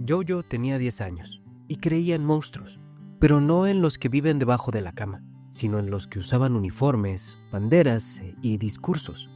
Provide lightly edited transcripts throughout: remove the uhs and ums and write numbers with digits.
Jojo tenía 10 años y creía en monstruos, pero no en los que viven debajo de la cama, sino en los que usaban uniformes, banderas y discursos.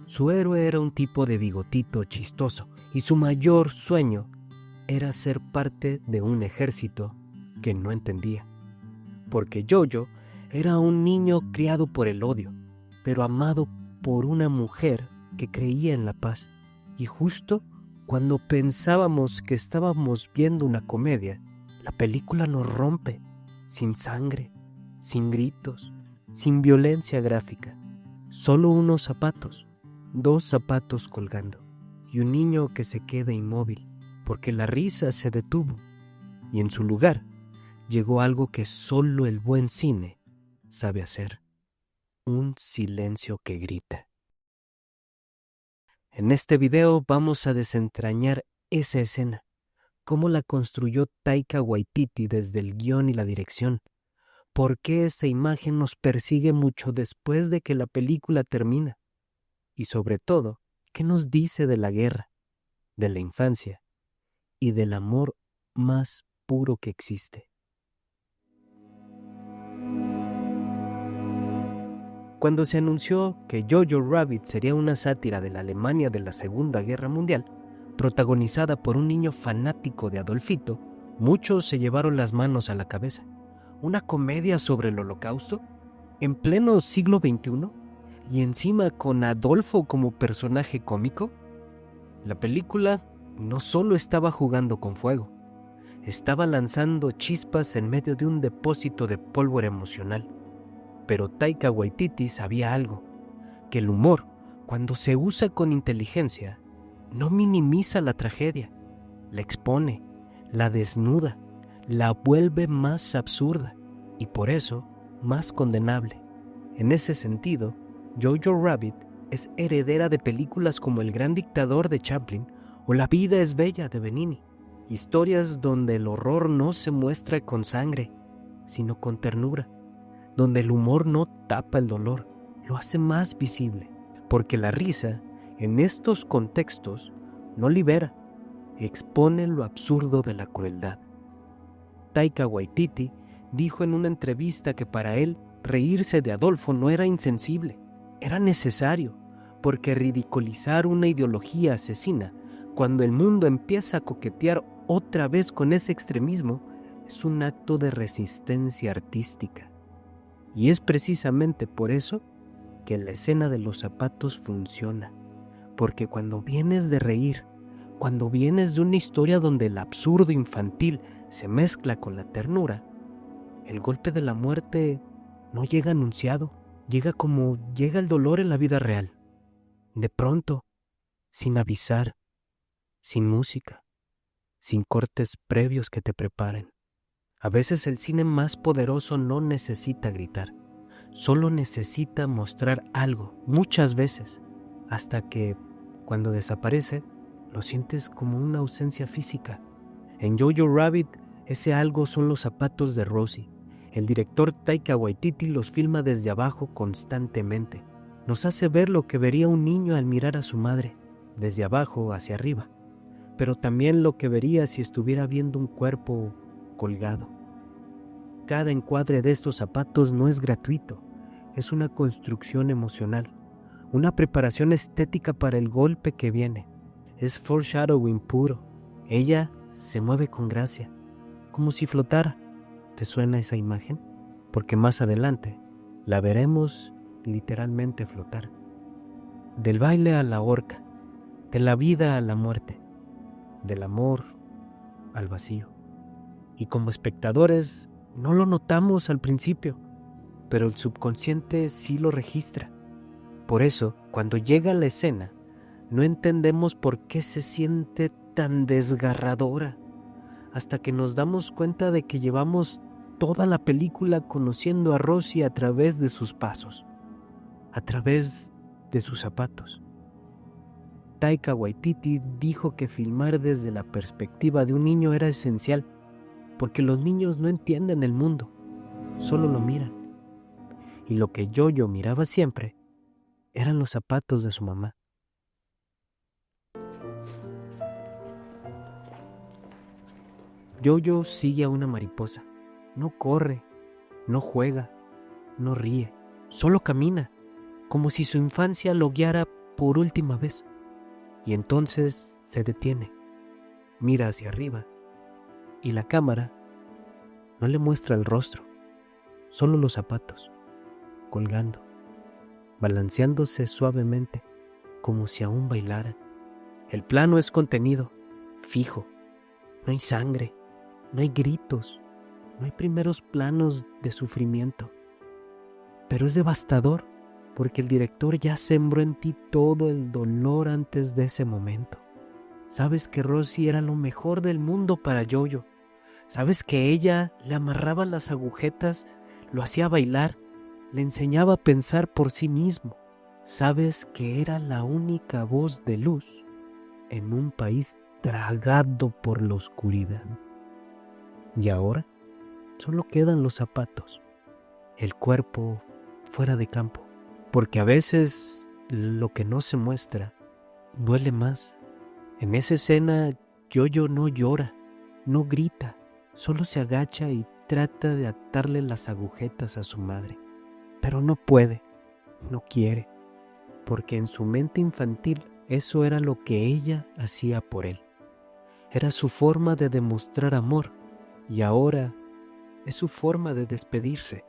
Su héroe era un tipo de bigotito chistoso y su mayor sueño era ser parte de un ejército que no entendía. Porque Jojo era un niño criado por el odio, pero amado por una mujer que creía en la paz. Y justo cuando pensábamos que estábamos viendo una comedia, la película nos rompe, sin sangre, sin gritos, sin violencia gráfica. Solo unos zapatos, 2 zapatos colgando, y un niño que se queda inmóvil, porque la risa se detuvo, y en su lugar llegó algo que solo el buen cine sabe hacer: un silencio que grita. En este video vamos a desentrañar esa escena, cómo la construyó Taika Waititi desde el guión y la dirección, por qué esa imagen nos persigue mucho después de que la película termina, y sobre todo, qué nos dice de la guerra, de la infancia y del amor más puro que existe. Cuando se anunció que Jojo Rabbit sería una sátira de la Alemania de la Segunda Guerra Mundial, protagonizada por un niño fanático de Adolfito, muchos se llevaron las manos a la cabeza. ¿Una comedia sobre el Holocausto? ¿En pleno siglo XXI? ¿Y encima con Adolfo como personaje cómico? La película no solo estaba jugando con fuego, estaba lanzando chispas en medio de un depósito de pólvora emocional. Pero Taika Waititi sabía algo, que el humor, cuando se usa con inteligencia, no minimiza la tragedia, la expone, la desnuda, la vuelve más absurda y por eso más condenable. En ese sentido, Jojo Rabbit es heredera de películas como El Gran Dictador de Chaplin o La vida es bella de Benigni, historias donde el horror no se muestra con sangre, sino con ternura, donde el humor no tapa el dolor, lo hace más visible, porque la risa, en estos contextos, no libera, expone lo absurdo de la crueldad. Taika Waititi dijo en una entrevista que para él reírse de Adolfo no era insensible, era necesario, porque ridiculizar una ideología asesina, cuando el mundo empieza a coquetear otra vez con ese extremismo, es un acto de resistencia artística. Y es precisamente por eso que la escena de los zapatos funciona, porque cuando vienes de reír, cuando vienes de una historia donde el absurdo infantil se mezcla con la ternura, el golpe de la muerte no llega anunciado, llega como llega el dolor en la vida real, de pronto, sin avisar, sin música, sin cortes previos que te preparen. A veces el cine más poderoso no necesita gritar, solo necesita mostrar algo, muchas veces, hasta que, cuando desaparece, lo sientes como una ausencia física. En Jojo Rabbit, ese algo son los zapatos de Rosie. El director Taika Waititi los filma desde abajo constantemente. Nos hace ver lo que vería un niño al mirar a su madre, desde abajo hacia arriba, pero también lo que vería si estuviera viendo un cuerpo colgado. Cada encuadre de estos zapatos no es gratuito, es una construcción emocional, una preparación estética para el golpe que viene. Es foreshadowing puro. Ella se mueve con gracia, como si flotara. ¿Te suena esa imagen? Porque más adelante la veremos literalmente flotar. Del baile a la horca, de la vida a la muerte, del amor al vacío. Y como espectadores no lo notamos al principio, pero el subconsciente sí lo registra. Por eso, cuando llega la escena, no entendemos por qué se siente tan desgarradora, hasta que nos damos cuenta de que llevamos toda la película conociendo a Rosie a través de sus pasos, a través de sus zapatos. Taika Waititi dijo que filmar desde la perspectiva de un niño era esencial, porque los niños no entienden el mundo, solo lo miran. y lo que Yoyo miraba siempre eran los zapatos de su mamá. Yoyo sigue a una mariposa. No corre, no juega, no ríe, solo camina, como si su infancia lo guiara por última vez. Y entonces se detiene, mira hacia arriba, y la cámara no le muestra el rostro, solo los zapatos, colgando, balanceándose suavemente, como si aún bailara. El plano es contenido, fijo, no hay sangre, no hay gritos, no hay primeros planos de sufrimiento. Pero es devastador, porque el director ya sembró en ti todo el dolor antes de ese momento. Sabes que Rosie era lo mejor del mundo para Yoyo. Sabes que ella le amarraba las agujetas, lo hacía bailar, le enseñaba a pensar por sí mismo. Sabes que era la única voz de luz en un país tragado por la oscuridad. Y ahora solo quedan los zapatos, el cuerpo fuera de campo. Porque a veces lo que no se muestra duele más. En esa escena Yoyo no llora, no grita, solo se agacha y trata de atarle las agujetas a su madre. Pero no puede, no quiere, porque en su mente infantil eso era lo que ella hacía por él. Era su forma de demostrar amor y ahora es su forma de despedirse.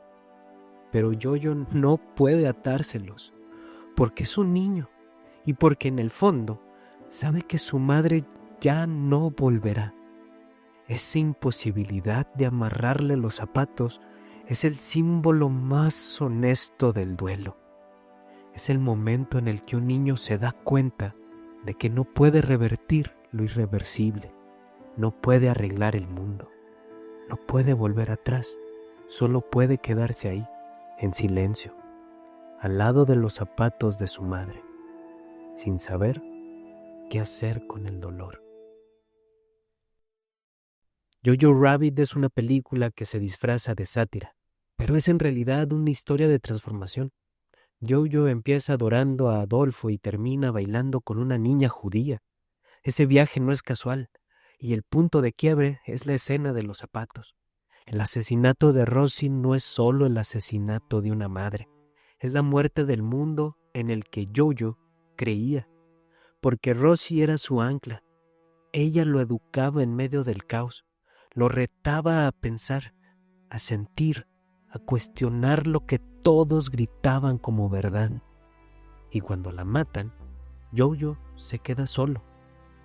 Pero Yoyo no puede atárselos, porque es un niño y porque en el fondo sabe que su madre ya no volverá. Esa imposibilidad de amarrarle los zapatos es el símbolo más honesto del duelo. Es el momento en el que un niño se da cuenta de que no puede revertir lo irreversible, no puede arreglar el mundo, no puede volver atrás, solo puede quedarse ahí, en silencio, al lado de los zapatos de su madre, sin saber qué hacer con el dolor. Jojo Rabbit es una película que se disfraza de sátira, pero es en realidad una historia de transformación. Jojo empieza adorando a Adolfo y termina bailando con una niña judía. Ese viaje no es casual, y el punto de quiebre es la escena de los zapatos. El asesinato de Rosie no es solo el asesinato de una madre, es la muerte del mundo en el que Jojo creía, porque Rosie era su ancla. Ella lo educaba en medio del caos, lo retaba a pensar, a sentir, a cuestionar lo que todos gritaban como verdad. Y cuando la matan, Jojo se queda solo,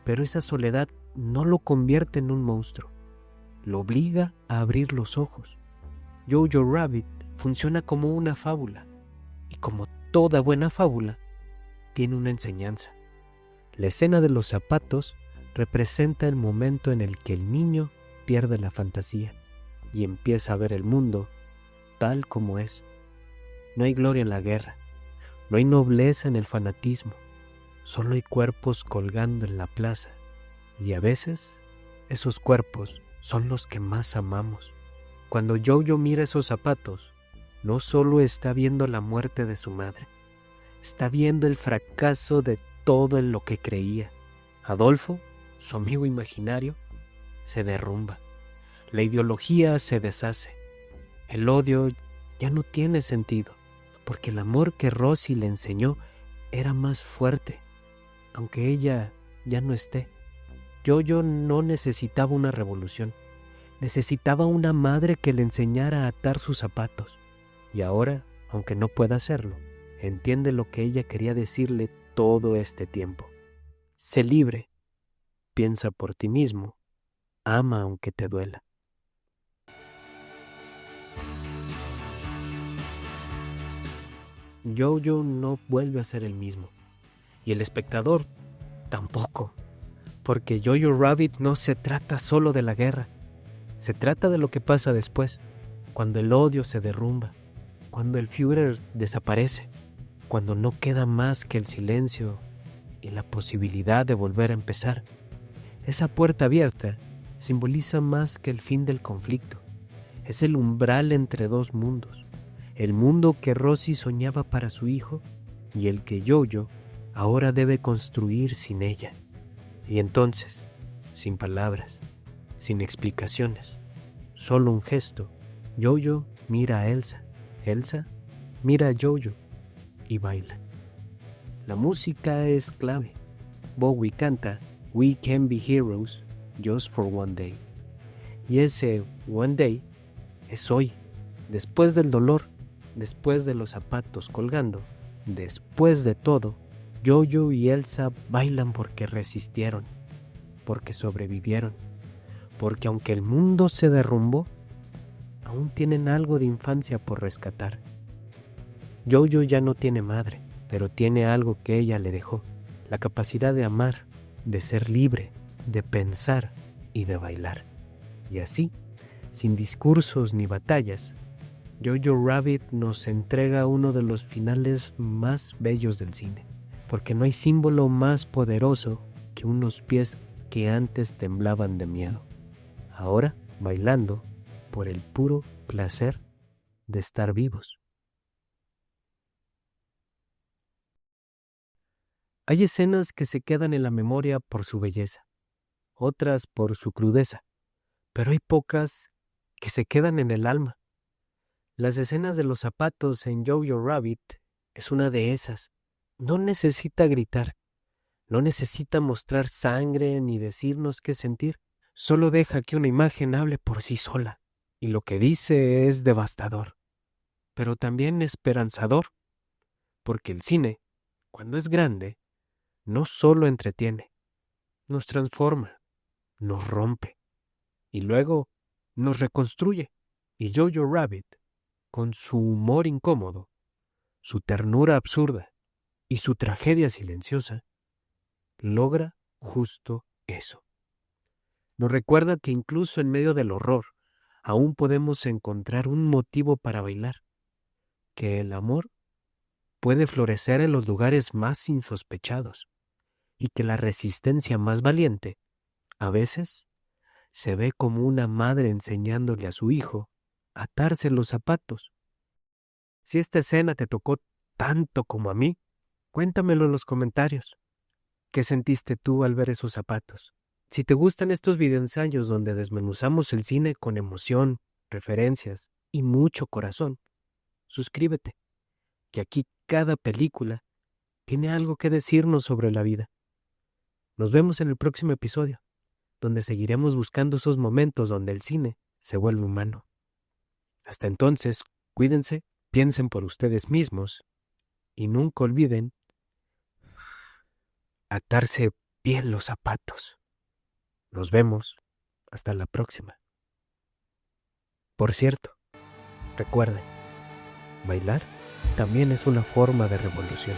pero esa soledad no lo convierte en un monstruo. Lo obliga a abrir los ojos. Jojo Rabbit funciona como una fábula, y como toda buena fábula, tiene una enseñanza. La escena de los zapatos representa el momento en el que el niño pierde la fantasía y empieza a ver el mundo tal como es. No hay gloria en la guerra, no hay nobleza en el fanatismo, solo hay cuerpos colgando en la plaza, y a veces esos cuerpos son los que más amamos. Cuando Jojo mira esos zapatos, no solo está viendo la muerte de su madre, está viendo el fracaso de todo en lo que creía. Adolfo, su amigo imaginario, se derrumba. La ideología se deshace. El odio ya no tiene sentido, porque el amor que Rosie le enseñó era más fuerte, aunque ella ya no esté. Jojo no necesitaba una revolución, necesitaba una madre que le enseñara a atar sus zapatos. Y ahora, aunque no pueda hacerlo, entiende lo que ella quería decirle todo este tiempo. Sé libre, piensa por ti mismo, ama aunque te duela. Jojo no vuelve a ser el mismo, y el espectador tampoco, porque Jojo Rabbit no se trata solo de la guerra, se trata de lo que pasa después, cuando el odio se derrumba, cuando el Führer desaparece, cuando no queda más que el silencio y la posibilidad de volver a empezar. Esa puerta abierta simboliza más que el fin del conflicto, es el umbral entre dos mundos, el mundo que Rosie soñaba para su hijo y el que Jojo ahora debe construir sin ella. Y entonces, sin palabras, sin explicaciones, solo un gesto, Jojo mira a Elsa, Elsa mira a Jojo y baila. La música es clave. Bowie canta We Can Be Heroes Just for One Day. Y ese One Day es hoy, después del dolor, después de los zapatos colgando, después de todo, Jojo y Elsa bailan porque resistieron, porque sobrevivieron, porque aunque el mundo se derrumbó, aún tienen algo de infancia por rescatar. Jojo ya no tiene madre, pero tiene algo que ella le dejó, la capacidad de amar, de ser libre, de pensar y de bailar. Y así, sin discursos ni batallas, Jojo Rabbit nos entrega uno de los finales más bellos del cine, porque no hay símbolo más poderoso que unos pies que antes temblaban de miedo, ahora bailando por el puro placer de estar vivos. Hay escenas que se quedan en la memoria por su belleza, otras por su crudeza, pero hay pocas que se quedan en el alma. Las escenas de los zapatos en Jojo Rabbit es una de esas. No necesita gritar, no necesita mostrar sangre ni decirnos qué sentir, solo deja que una imagen hable por sí sola, y lo que dice es devastador, pero también esperanzador, porque el cine, cuando es grande, no solo entretiene, nos transforma, nos rompe, y luego nos reconstruye. Y Jojo Rabbit, con su humor incómodo, su ternura absurda y su tragedia silenciosa, logra justo eso. Nos recuerda que incluso en medio del horror, aún podemos encontrar un motivo para bailar, que el amor puede florecer en los lugares más insospechados, y que la resistencia más valiente, a veces, se ve como una madre enseñándole a su hijo a atarse los zapatos. Si esta escena te tocó tanto como a mí, cuéntamelo en los comentarios. ¿Qué sentiste tú al ver esos zapatos? Si te gustan estos videoensayos donde desmenuzamos el cine con emoción, referencias y mucho corazón, suscríbete, que aquí cada película tiene algo que decirnos sobre la vida. Nos vemos en el próximo episodio, donde seguiremos buscando esos momentos donde el cine se vuelve humano. Hasta entonces, cuídense, piensen por ustedes mismos y nunca olviden atarse bien los zapatos. Nos vemos. Hasta la próxima. Por cierto, recuerden, bailar también es una forma de revolución.